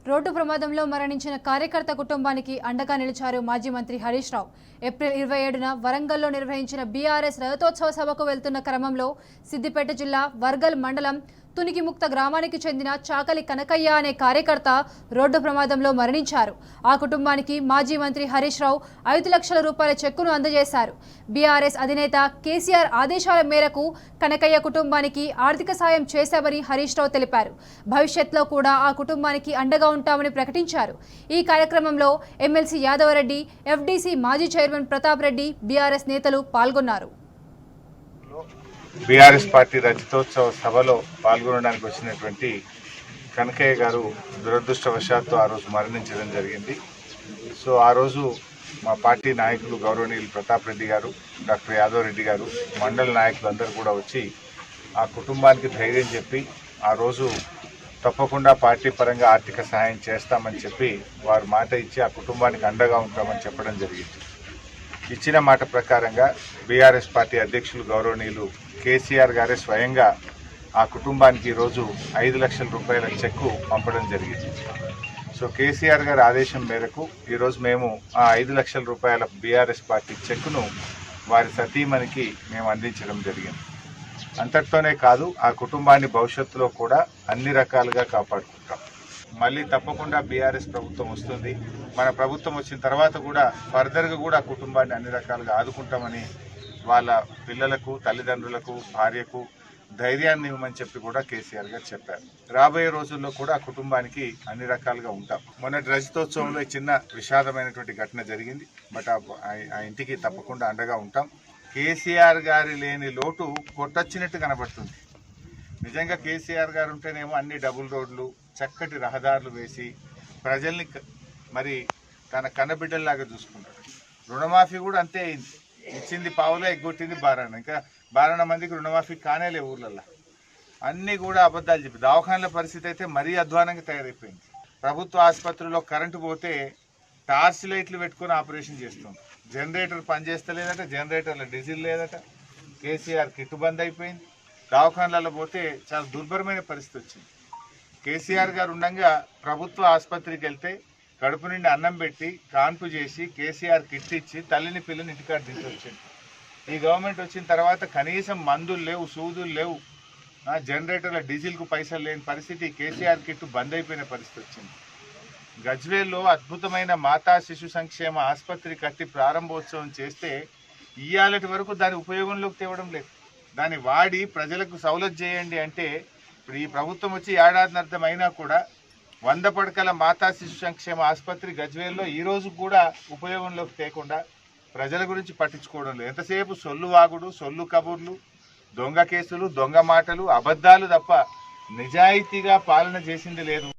Road ప్రమాదంలో మరణించిన కార్యకర్త కుటుంబానికి అండగా నిలిచారు మాజీ మంత్రి హరీష్ రావు. ఏప్రిల్ 27న వరంగల్లో నిర్వహించిన బీఆర్ఎస్ రథోత్సవ సభకు వెళ్తున్న క్రమంలో సిద్దిపేట జిల్లా వర్గల్ మండలం తునికిముక్త గ్రామానికి చెందిన చాకలి కనకయ్య అనే కార్యకర్త రోడ్డు ప్రమాదంలో మరణించారు. ఆ కుటుంబానికి మాజీ మంత్రి హరీష్ రావు 5 లక్షల రూపాయల చెక్కును అందజేశారు. బీఆర్ఎస్ అధినేత కేసీఆర్ ఆదేశాల మేరకు కనకయ్య కుటుంబానికి ఆర్థిక సాయం చేశామని హరీష్ రావు తెలిపారు. భవిష్యత్తులో కూడా ఆ కుటుంబానికి అండగా ఉంటామని ప్రకటించారు. ఈ కార్యక్రమంలో ఎమ్మెల్సీ యాదవరెడ్డి, ఎఫ్డీసీ మాజీ చైర్మన్ ప్రతాప్ రెడ్డి, బీఆర్ఎస్ నేతలు పాల్గొన్నారు. బీఆర్ఎస్ పార్టీ రజతోత్సవ సభలో పాల్గొనడానికి వచ్చినటువంటి కనకయ్య గారు దురదృష్టవశాత్తు ఆ రోజు మరణించడం జరిగింది. సో ఆ రోజు మా పార్టీ నాయకులు గౌరవనీయులు ప్రతాప్ రెడ్డి గారు, డాక్టర్ యాదవ్ రెడ్డి గారు, మండల నాయకులు అందరూ కూడా వచ్చి ఆ కుటుంబానికి ధైర్యం చెప్పి ఆ రోజు తప్పకుండా పార్టీ పరంగా ఆర్థిక సహాయం చేస్తామని చెప్పి వారు మాట ఇచ్చి ఆ కుటుంబానికి అండగా ఉంటామని చెప్పడం జరిగింది. ఇచ్చిన మాట ప్రకారంగా బీఆర్ఎస్ పార్టీ అధ్యక్షులు గౌరవనీయులు కేసీఆర్ గారే స్వయంగా ఆ కుటుంబానికి ఈరోజు 5 లక్షల రూపాయల చెక్కు పంపడం జరిగింది. సో కేసీఆర్ గారి ఆదేశం మేరకు ఈరోజు మేము ఆ 5 లక్షల రూపాయల బీఆర్ఎస్ పార్టీ చెక్కును వారి సతీమణికి మేము అందించడం జరిగింది. అంతటితోనే కాదు, ఆ కుటుంబాన్ని భవిష్యత్తులో కూడా అన్ని రకాలుగా కాపాడుకుంటాం. మళ్ళీ తప్పకుండా బీఆర్ఎస్ ప్రభుత్వం వస్తుంది. మన ప్రభుత్వం వచ్చిన తర్వాత కూడా ఫర్దర్గా కూడా కుటుంబాన్ని అన్ని రకాలుగా ఆదుకుంటామని వాళ్ళ పిల్లలకు, తల్లిదండ్రులకు, భార్యకు ధైర్యాన్ని ఇవ్వమని చెప్పి కూడా కేసీఆర్ గారు చెప్పారు. రాబోయే రోజుల్లో కూడా ఆ కుటుంబానికి అన్ని రకాలుగా ఉంటాం. మొన్నటి రజతోత్సవంలో చిన్న విషాదమైనటువంటి ఘటన జరిగింది. బట్ ఆ ఇంటికి తప్పకుండా అండగా ఉంటాం. కేసీఆర్ గారి లేని లోటు కొట్టొచ్చినట్టు కనబడుతుంది. నిజంగా కేసీఆర్ గారు ఉంటేనేమో అన్ని డబుల్ రోడ్లు, చక్కటి రహదారులు వేసి ప్రజల్ని మరి తన కన్నబిడ్డల్లాగా చూసుకుంటారు. రుణమాఫీ కూడా అంతే అయింది. ఇచ్చింది పావులో, ఎగ్గొట్టింది బారాన. ఇంకా బారాన మందికి రుణమాఫీ కానేలే ఊర్లలో. అన్నీ కూడా అబద్ధాలు చెప్పి దవాఖానాల పరిస్థితి అయితే మరీ అధ్వానంగా తయారైపోయింది. ప్రభుత్వ ఆసుపత్రిలో కరెంటు పోతే టార్చ్ లైట్లు పెట్టుకుని ఆపరేషన్ చేస్తుంది. జనరేటర్ పనిచేస్తలేదట, జనరేటర్లో డీజిల్ లేదట. కేసీఆర్ కిట్టు బంద్ అయిపోయింది. దవాఖానాలలో పోతే చాలా దుర్భరమైన పరిస్థితి వచ్చింది. కేసీఆర్ గారు ఉండగా ప్రభుత్వ ఆసుపత్రికి వెళ్తే కడుపు నుండి అన్నం పెట్టి కాన్పు చేసి కేసీఆర్ కిట్ ఇచ్చి తల్లిని పిల్లని ఇంటికాడ దించొచ్చింది. ఈ గవర్నమెంట్ వచ్చిన తర్వాత కనీసం మందులు లేవు, సూదులు లేవు, జనరేటర్ల డీజిల్కు పైసలు లేని పరిస్థితి. కేసీఆర్ కిట్టు బంద్ అయిపోయిన పరిస్థితి వచ్చింది. గజ్వేల్లో అద్భుతమైన మాతా శిశు సంక్షేమ ఆసుపత్రి కట్టి ప్రారంభోత్సవం చేస్తే ఇయ్యాలటి వరకు దాని ఉపయోగంలోకి తేవడం లేదు. దాన్ని వాడి ప్రజలకు సౌలభ్యం చేయండి అంటే ఇప్పుడు ఈ ప్రభుత్వం వచ్చి ఏడాదిన్నర్థం అయినా కూడా 100 పడకల మాతా శిశు సంక్షేమ ఆసుపత్రి గజ్వేల్లో ఈ రోజు కూడా ఉపయోగంలోకి తేకుండా ప్రజల గురించి పట్టించుకోవడం లేదు. ఎంతసేపు సొల్లు వాగుడు, సొల్లు కబుర్లు, దొంగ కేసులు, దొంగ మాటలు, అబద్ధాలు తప్ప నిజాయితీగా పాలన చేసింది లేదు.